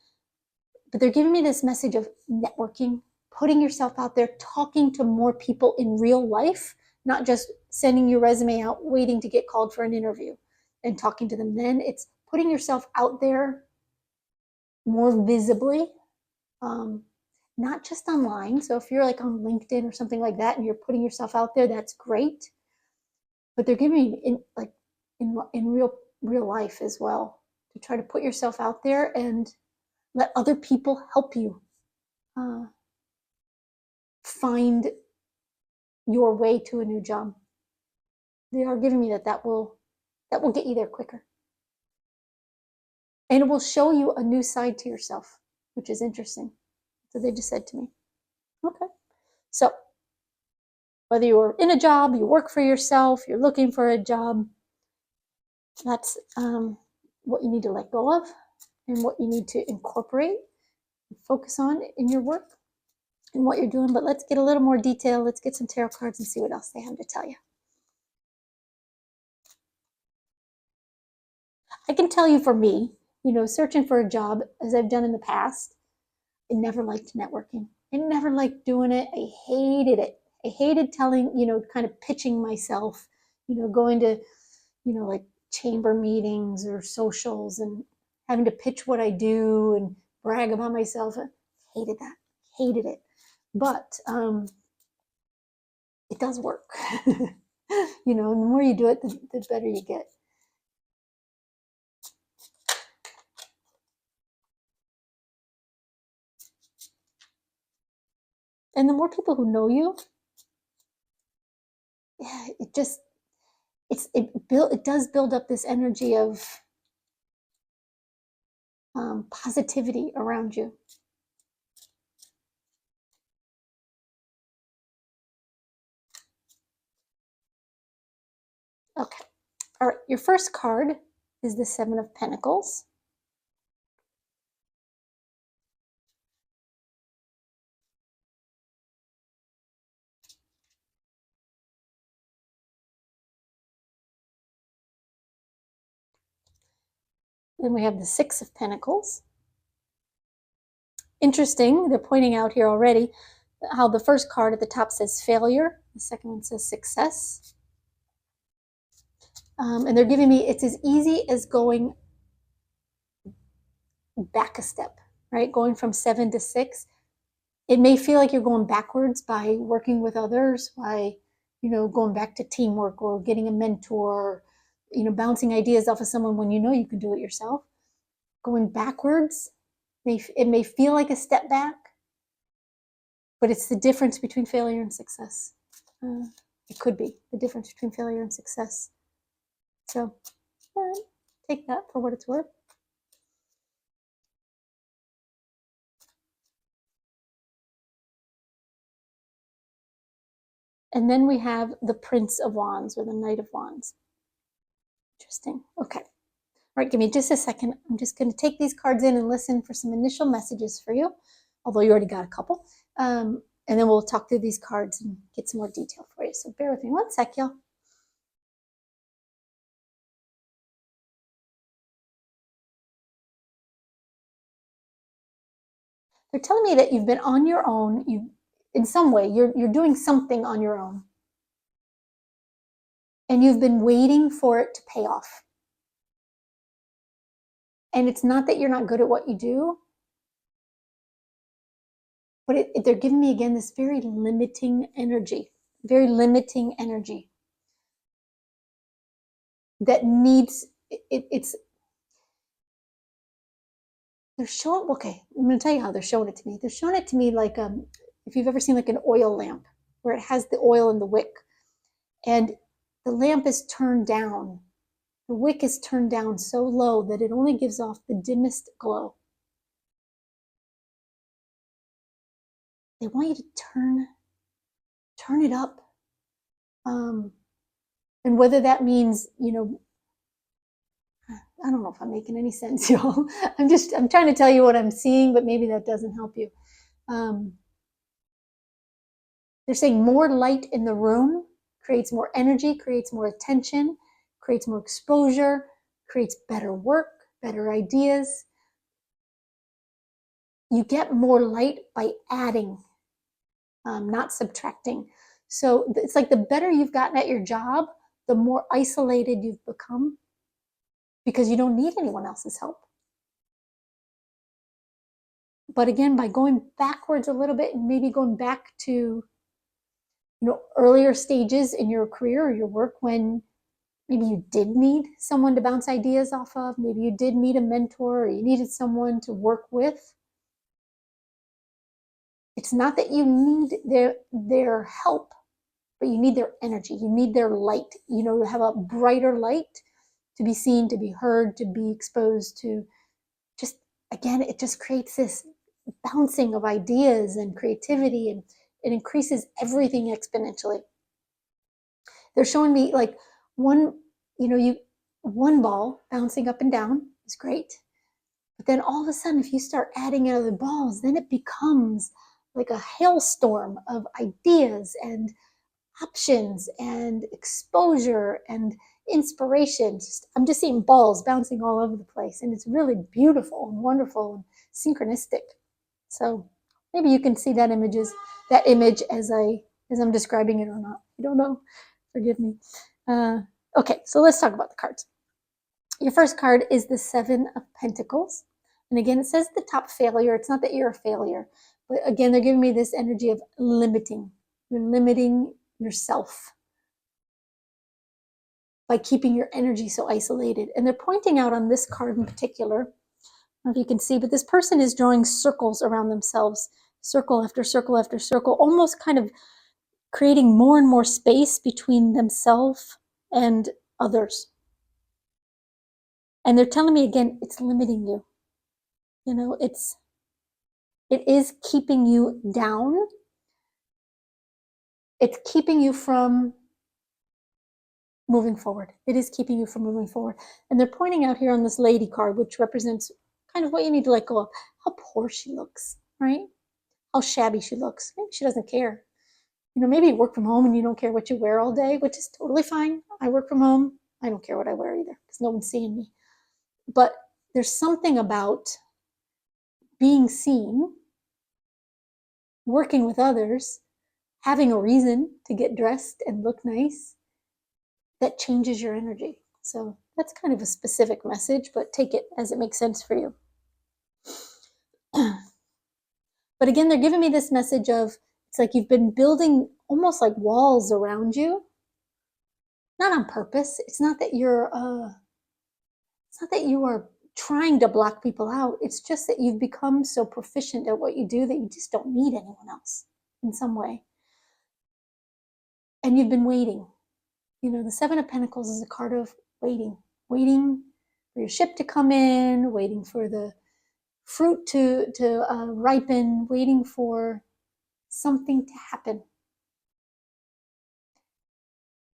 but they're giving me this message of networking, putting yourself out there, talking to more people in real life, not just sending your resume out, waiting to get called for an interview and talking to them. Then it's putting yourself out there more visibly, not just online. So if you're like on LinkedIn or something like that and you're putting yourself out there, that's great. But they're giving me in real life as well, to try to put yourself out there and let other people help you find your way to a new job. They are giving me that will get you there quicker. And it will show you a new side to yourself, which is interesting. So they just said to me. Okay. So whether you're in a job, you work for yourself, you're looking for a job, that's what you need to let go of and what you need to incorporate and focus on in your work and what you're doing. But let's get a little more detail. Let's get some tarot cards and see what else they have to tell you. I can tell you for me, searching for a job, as I've done in the past, I never liked networking. I never liked doing it. I hated it. I hated telling, kind of pitching myself, going to, like chamber meetings or socials and having to pitch what I do and brag about myself. I hated that. Hated it. But it does work. The more you do it, the better you get. And the more people who know you, yeah, it does build up this energy of positivity around you. Okay. All right. Your first card is the Seven of Pentacles. Then we have the Six of Pentacles. Interesting, they're pointing out here already how the first card at the top says failure, the second one says success. And they're giving me, it's as easy as going back a step, right? Going from 7 to 6. It may feel like you're going backwards by working with others, by, going back to teamwork or getting a mentor, bouncing ideas off of someone when you know you can do it yourself. Going backwards, it may feel like a step back, but it's the difference between failure and success. It could be the difference between failure and success. So take that for what it's worth. And then we have the Prince of Wands or the Knight of Wands. Interesting. Okay. All right, give me just a second. I'm just going to take these cards in and listen for some initial messages for you, although you already got a couple. And then we'll talk through these cards and get some more detail for you. So bear with me one sec, y'all. They're telling me that you've been on your own. In some way, you're doing something on your own. And you've been waiting for it to pay off. And it's not that you're not good at what you do, but they're giving me, again, this very limiting energy that needs, they're showing, okay, I'm going to tell you how they're showing it to me. They're showing it to me like, if you've ever seen like an oil lamp where it has the oil in the wick and the lamp is turned down. The wick is turned down so low that it only gives off the dimmest glow. They want you to turn it up. And whether that means, I don't know if I'm making any sense, y'all. I'm trying to tell you what I'm seeing, but maybe that doesn't help you. They're saying more light in the room creates more energy, creates more attention, creates more exposure, creates better work, better ideas. You get more light by adding, not subtracting. So it's like the better you've gotten at your job, the more isolated you've become because you don't need anyone else's help. But again, by going backwards a little bit and maybe going back to, earlier stages in your career or your work when maybe you did need someone to bounce ideas off of, maybe you did need a mentor or you needed someone to work with. It's not that you need their help, but you need their energy. You need their light, to have a brighter light, to be seen, to be heard, to be exposed to. Just, again, it just creates this bouncing of ideas and creativity, and it increases everything exponentially. They're showing me like one ball bouncing up and down is great. But then all of a sudden, if you start adding other balls, then it becomes like a hailstorm of ideas and options and exposure and inspiration. I'm just seeing balls bouncing all over the place, and it's really beautiful and wonderful and synchronistic. So maybe you can see that image as I'm describing it or not. I don't know. Forgive me. Okay, so let's talk about the cards. Your first card is the Seven of Pentacles. And again, it says the top failure. It's not that you're a failure. But again, they're giving me this energy of limiting. You're limiting yourself by keeping your energy so isolated. And they're pointing out on this card in particular, I don't know if you can see, but this person is drawing circles around themselves. circle after circle after circle, almost kind of creating more and more space between themselves and others. And they're telling me again, it's limiting you. You know, it is keeping you down. It's keeping you from moving forward. It is keeping you from moving forward. And they're pointing out here on this lady card, which represents kind of what you need to let go of, how poor she looks, right? How shabby she looks. Maybe she doesn't care. You know, maybe you work from home and you don't care what you wear all day, which is totally fine. I work from home. I don't care what I wear either because no one's seeing me. But there's something about being seen, working with others, having a reason to get dressed and look nice that changes your energy. So that's kind of a specific message, but take it as it makes sense for you. But again, they're giving me this message of it's like you've been building almost like walls around you, not on purpose. It's not that you are trying to block people out. It's just that you've become so proficient at what you do that you just don't need anyone else in some way. And you've been waiting. You know, the Seven of Pentacles is a card of waiting, waiting for your ship to come in, waiting for the fruit to ripen, waiting for something to happen.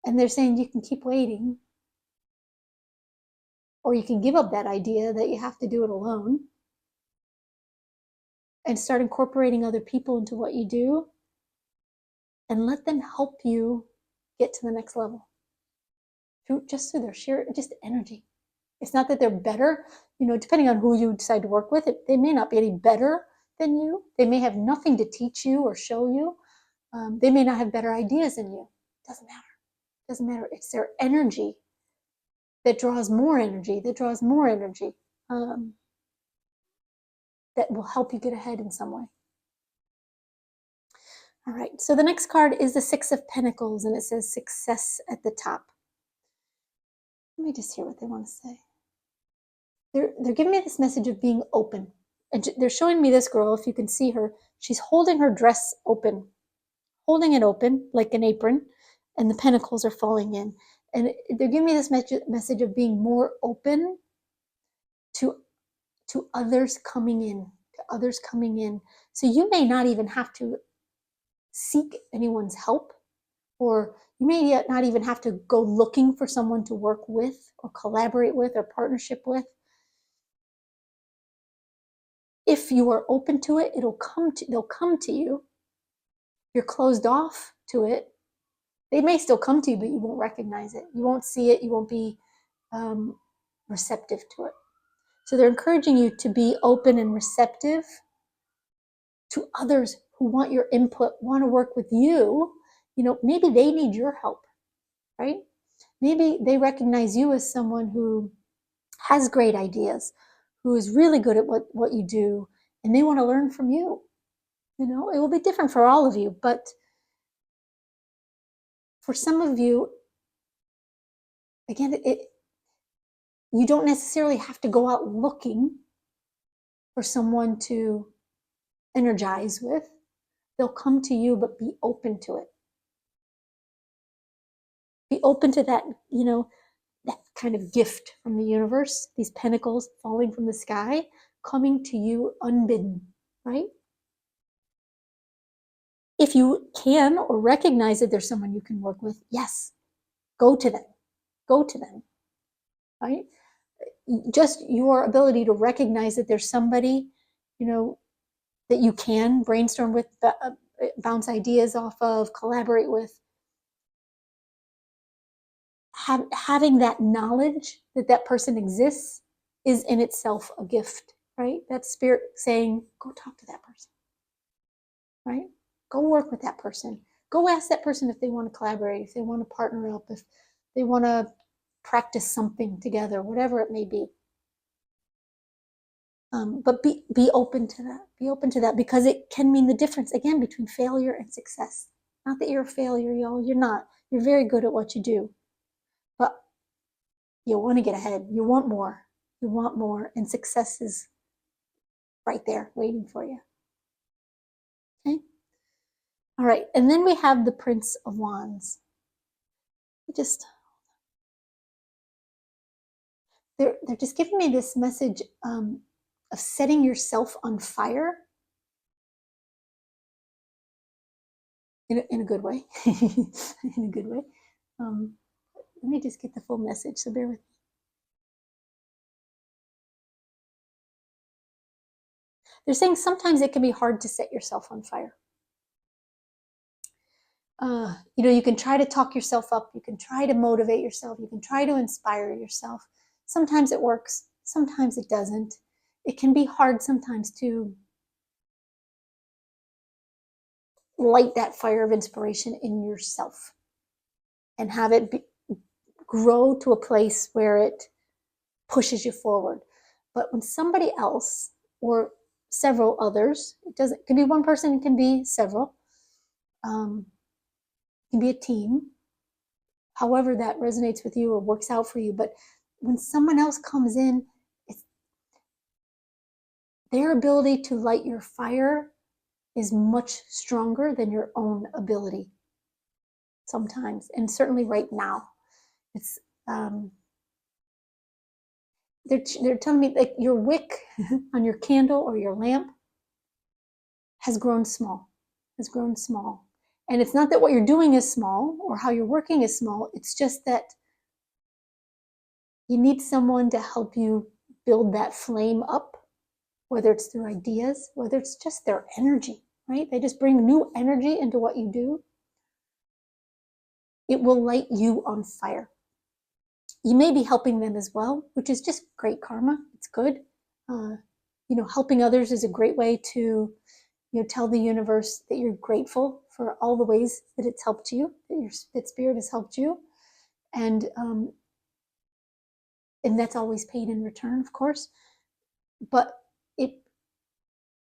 And they're saying you can keep waiting, or you can give up that idea that you have to do it alone and start incorporating other people into what you do and let them help you get to the next level through their sheer just energy. It's not that they're better, you know, depending on who you decide to work with, they may not be any better than you. They may have nothing to teach you or show you. They may not have better ideas than you. Doesn't matter. Doesn't matter. It's their energy that draws more energy, that will help you get ahead in some way. All right, so the next card is the Six of Pentacles, and it says success at the top. Let me just hear what they want to say. They're giving me this message of being open. And they're showing me this girl, if you can see her, she's holding her dress open, holding it open like an apron, and the pentacles are falling in. And they're giving me this message of being more open to others coming in, So you may not even have to seek anyone's help, or you may not even have to go looking for someone to work with or collaborate with or partnership with. If you are open to it, they'll come to you. You're closed off to it. They may still come to you, but you won't recognize it. You won't see it. You won't be receptive to it. So they're encouraging you to be open and receptive to others who want your input, want to work with you. You know, maybe they need your help, right? Maybe they recognize you as someone who has great ideas, who is really good at what you do, and they want to learn from you. You know, it will be different for all of you, but for some of you, again, you don't necessarily have to go out looking for someone to energize with. They'll come to you, but be open to it. Be open to that, you know, that kind of gift from the universe, these pentacles falling from the sky, coming to you unbidden, right? If you can or recognize that there's someone you can work with, yes, go to them, right? Just your ability to recognize that there's somebody, you know, that you can brainstorm with, bounce ideas off of, collaborate with. Having that knowledge that that person exists is in itself a gift, right? That's spirit saying, go talk to that person, right? Go work with that person. Go ask that person if they want to collaborate, if they want to partner up, if they want to practice something together, whatever it may be. But be open to that. Be open to that, because it can mean the difference, again, between failure and success. Not that you're a failure, y'all. You're not. You're very good at what you do. But you want to get ahead. You want more. You want more. And success is right there waiting for you. All right, and then we have the Prince of Wands. Just they're just giving me this message of setting yourself on fire in a good way, in a good way. Let me just get the full message. So bear with me. They're saying sometimes it can be hard to set yourself on fire. You can try to talk yourself up. You can try to motivate yourself. You can try to inspire yourself. Sometimes it works. Sometimes it doesn't. It can be hard sometimes to light that fire of inspiration in yourself and have it grow to a place where it pushes you forward. But when somebody else or several others, it can be one person, it can be several, it can be a team, however that resonates with you or works out for you. But when someone else comes in, it's their ability to light your fire is much stronger than your own ability sometimes, and certainly right now. It's they're telling me like your wick on your candle or your lamp has grown small, and it's not that what you're doing is small or how you're working is small. It's just that you need someone to help you build that flame up, whether it's through ideas, whether it's just their energy, right? They just bring new energy into what you do. It will light you on fire. You may be helping them as well, which is just great karma. It's good. Helping others is a great way to tell the universe that you're grateful for all the ways that it's helped you, that spirit has helped you, and that's always paid in return, of course. But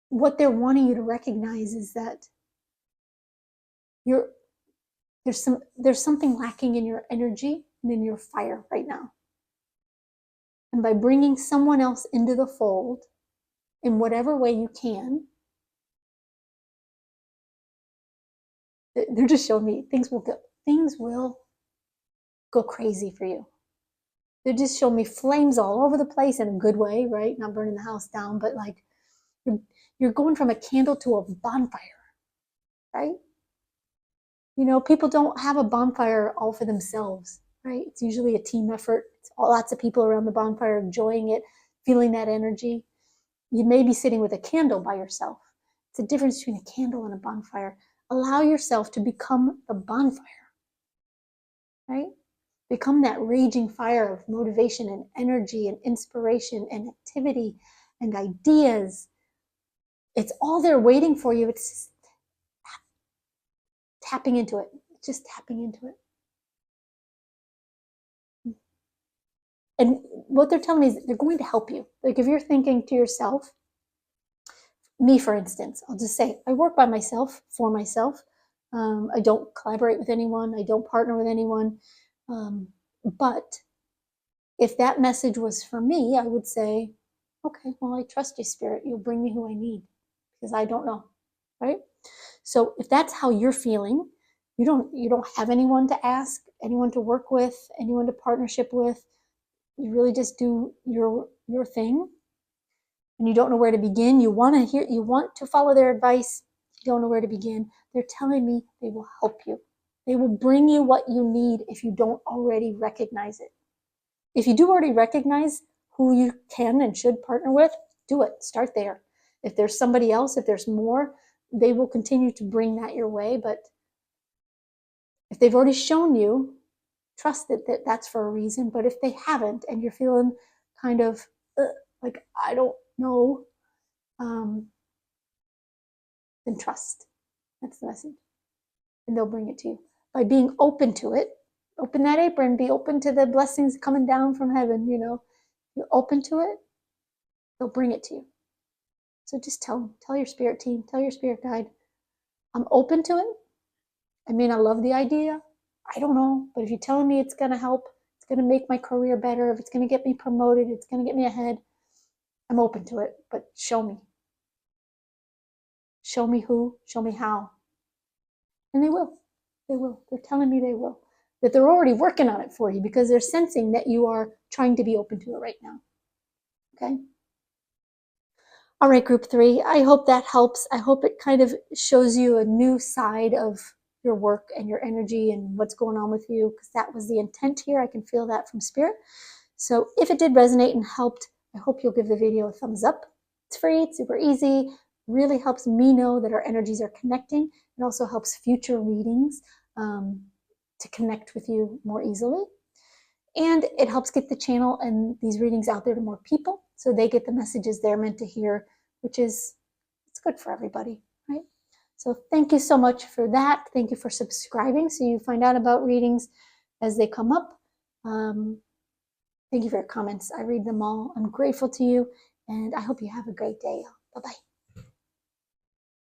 what they're wanting you to recognize is that there's something lacking in your energy and in your fire right now. And by bringing someone else into the fold in whatever way you can, they're just showing me things will go crazy for you. They just showed me flames all over the place in a good way, right? Not burning the house down, but like you're going from a candle to a bonfire, right? People don't have a bonfire all for themselves, right? It's usually a team effort. It's lots of people around the bonfire enjoying it, feeling that energy. You may be sitting with a candle by yourself. It's a difference between a candle and a bonfire. Allow yourself to become the bonfire, right? Become that raging fire of motivation and energy and inspiration and activity and ideas. It's all there waiting for you. It's just tapping into it. Just tapping into it. And what they're telling me is they're going to help you. Like if you're thinking to yourself, me for instance, I'll just say I work by myself, for myself. I don't collaborate with anyone. I don't partner with anyone. But if that message was for me, I would say, okay, well, I trust you, Spirit. You'll bring me who I need because I don't know, right? So if that's how you're feeling, you don't have anyone to ask, anyone to work with, anyone to partnership with. You really just do your thing, and you don't know where to begin. You want to follow their advice. You don't know where to begin. They're telling me they will help you. They will bring you what you need if you don't already recognize it. If you do already recognize who you can and should partner with, do it. Start there. If there's somebody else, if there's more, they will continue to bring that your way. But if they've already shown you, trust that that's for a reason. But if they haven't and you're feeling kind of like, I don't know, then trust. That's the message. And they'll bring it to you. By being open to it, open that apron, be open to the blessings coming down from heaven, You're open to it, they'll bring it to you. So just tell your spirit team, tell your spirit guide, I'm open to it. I may not love the idea. I don't know. But if you're telling me it's going to help, it's going to make my career better, if it's going to get me promoted, it's going to get me ahead, I'm open to it. But show me. Show me who, show me how. And they will. They will. They're telling me they will. That they're already working on it for you because they're sensing that you are trying to be open to it right now. Okay? All right, group 3. I hope that helps. I hope it kind of shows you a new side of your work and your energy and what's going on with you, because that was the intent here. I can feel that from spirit. So if it did resonate and helped, I hope you'll give the video a thumbs up. It's free, it's super easy, really helps me know that our energies are connecting. It also helps future readings to connect with you more easily. And it helps get the channel and these readings out there to more people so they get the messages they're meant to hear, which is, it's good for everybody, right? So thank you so much for that. Thank you for subscribing so you find out about readings as they come up. Thank you for your comments. I read them all. I'm grateful to you, and I hope you have a great day. Bye-bye.